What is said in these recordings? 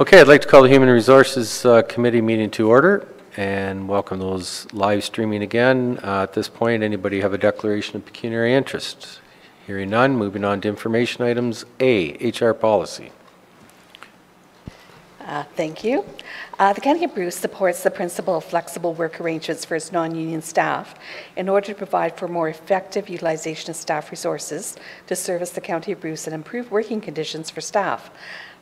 Okay, I'd like to call the Human Resources Committee meeting to order and welcome those live streaming again. At this point, anybody have a declaration of pecuniary interest? Hearing none, moving on to information items. A, HR policy. Thank you. The County of Bruce supports the principle of flexible work arrangements for its non-union staff in order to provide for more effective utilization of staff resources to service the County of Bruce and improve working conditions for staff.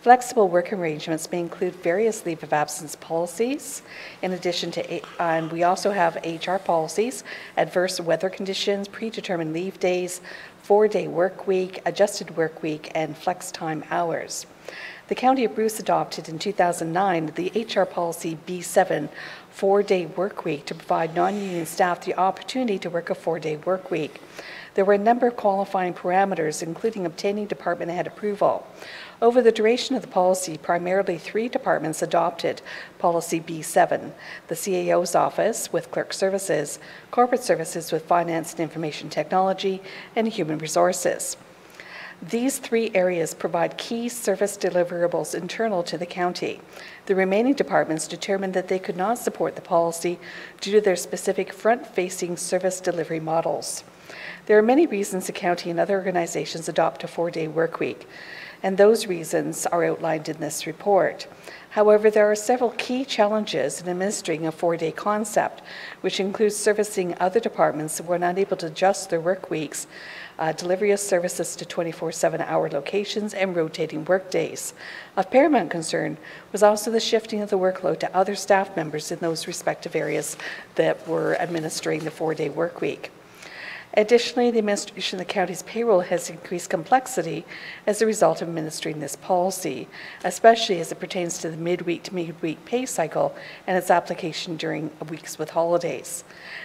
Flexible work arrangements may include various leave of absence policies, in addition to, and we also have HR policies, adverse weather conditions, predetermined leave days, 4-day work week, adjusted work week, and flex time hours. The County of Bruce adopted in 2009 the HR policy B7 4-day work week to provide non-union staff the opportunity to work a 4-day work week. There were a number of qualifying parameters, including obtaining department head approval. Over the duration of the policy, primarily 3 departments adopted policy B7, the CAO's office with clerk services, corporate services with finance and information technology, and human resources. These 3 areas provide key service deliverables internal to the county. The remaining departments determined that they could not support the policy due to their specific front-facing service delivery models. There are many reasons the county and other organizations adopt a 4-day work week, and those reasons are outlined in this report. However, there are several key challenges in administering a 4-day concept, which includes servicing other departments who are not able to adjust their work weeks, delivery of services to 24/7-hour locations, and rotating work days. Of paramount concern was also the shifting of the workload to other staff members in those respective areas that were administering the 4-day work week. Additionally, the administration of the county's payroll has increased complexity as a result of administering this policy, especially as it pertains to the midweek to midweek pay cycle and its application during weeks with holidays.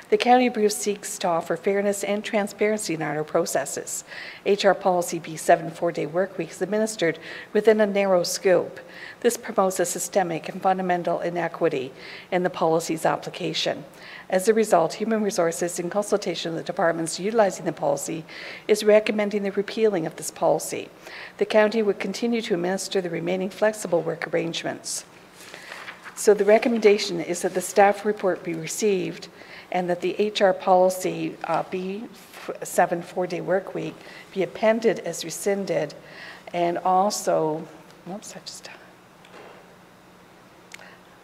The County of Bruce seeks to offer fairness and transparency in our processes. HR policy B7 4-day work week is administered within a narrow scope. This promotes a systemic and fundamental inequity in the policy's application. As a result, Human Resources, in consultation with the departments utilizing the policy, is recommending the repealing of this policy. The county would continue to administer the remaining flexible work arrangements. So the recommendation is that the staff report be received and that the HR policy B7 4-day work week be appended as rescinded, and also,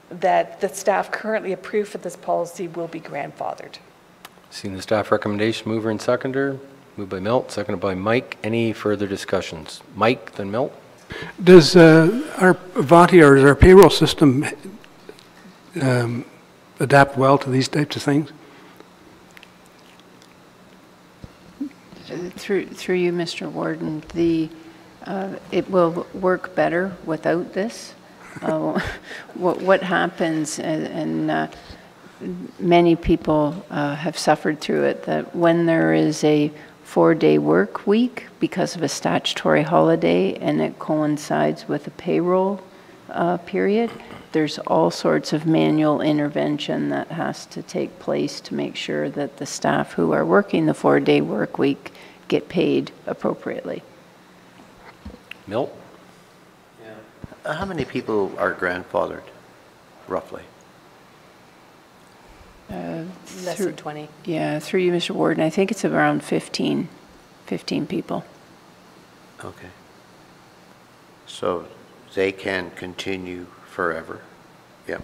that the staff currently approved for this policy will be grandfathered. Seeing the staff recommendation, mover and seconder. Moved by Milt, seconded by Mike. Any further discussions? Mike, then Milt. Does our Vati or does our payroll system adapt well to these types of things? Through you, Mr. Warden, it will work better without this. What happens, and many people have suffered through it, that when there is a 4-day work week because of a statutory holiday and it coincides with a payroll period, there's all sorts of manual intervention that has to take place to make sure that the staff who are working the 4-day work week get paid appropriately. Milt? How many people are grandfathered, roughly? Less than 20. Yeah, through you, Mr. Warden, I think it's around 15 people. Okay. So they can continue forever? Yeah.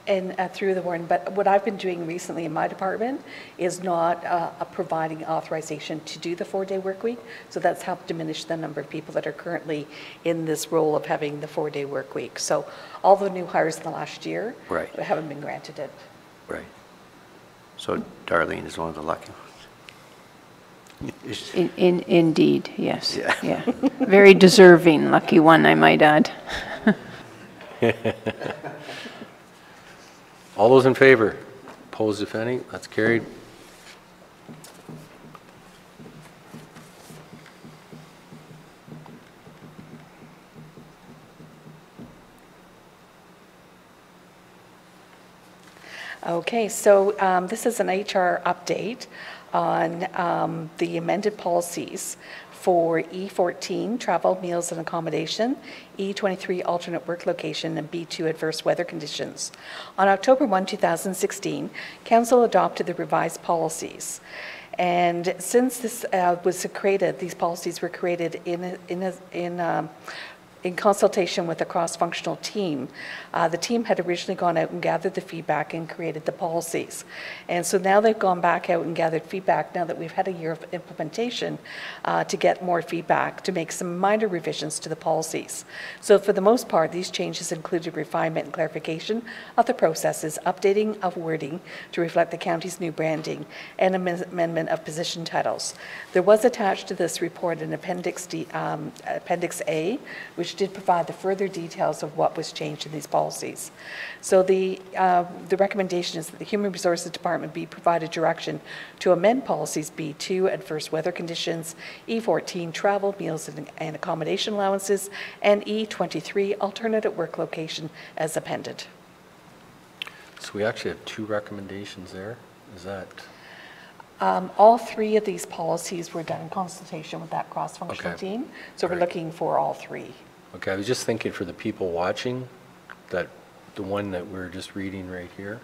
And through the warden, but what I've been doing recently in my department is not providing authorization to do the 4-day work week, so that's helped diminish the number of people that are currently in this role of having the 4-day work week. So all the new hires in the last year haven't been granted it. Right. So Darlene is one of the lucky ones. Indeed, yes. Yeah. Very deserving, lucky one, I might add. All those in favor? Opposed, if any? That's carried. Okay, so this is an HR update on the amended policies For E14, travel, meals, and accommodation, E23, alternate work location, and B2, adverse weather conditions. On October 1, 2016, Council adopted the revised policies. And since this was created, these policies were created in consultation with a cross-functional team. The team had originally gone out and gathered the feedback and created the policies. And so now they've gone back out and gathered feedback, now that we've had a year of implementation, to get more feedback, to make some minor revisions to the policies. So for the most part, these changes included refinement and clarification of the processes, updating of wording to reflect the county's new branding, and amendment of position titles. There was attached to this report an Appendix A, which did provide the further details of what was changed in these policies. So the recommendation is that the Human Resources Department be provided direction to amend policies B2, adverse weather conditions, E14, travel, meals, and accommodation allowances, and E23, alternate work location, as appended. So we actually have 2 recommendations there. Is that? All 3 of these policies were done in consultation with that cross-functional Okay. team, so we're looking for all 3. Okay, I was just thinking for the people watching, that the one that we're just reading right here.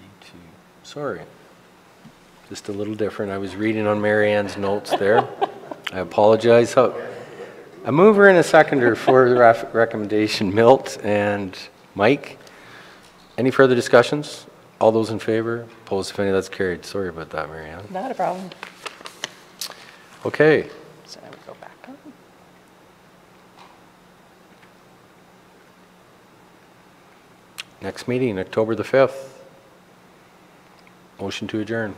B2, sorry. Just a little different. I was reading on Mary Ann's notes there. I apologize. A mover and a seconder for the recommendation, Milt and Mike. Any further discussions? All those in favor? Opposed, if any, that's carried. Sorry about that, Mary Ann. Not a problem. Okay. So now we go back up. Next meeting, October the 5th. Motion to adjourn.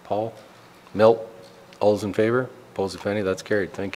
Paul? Milt? All those in favor? Opposed, if any, that's carried. Thank you.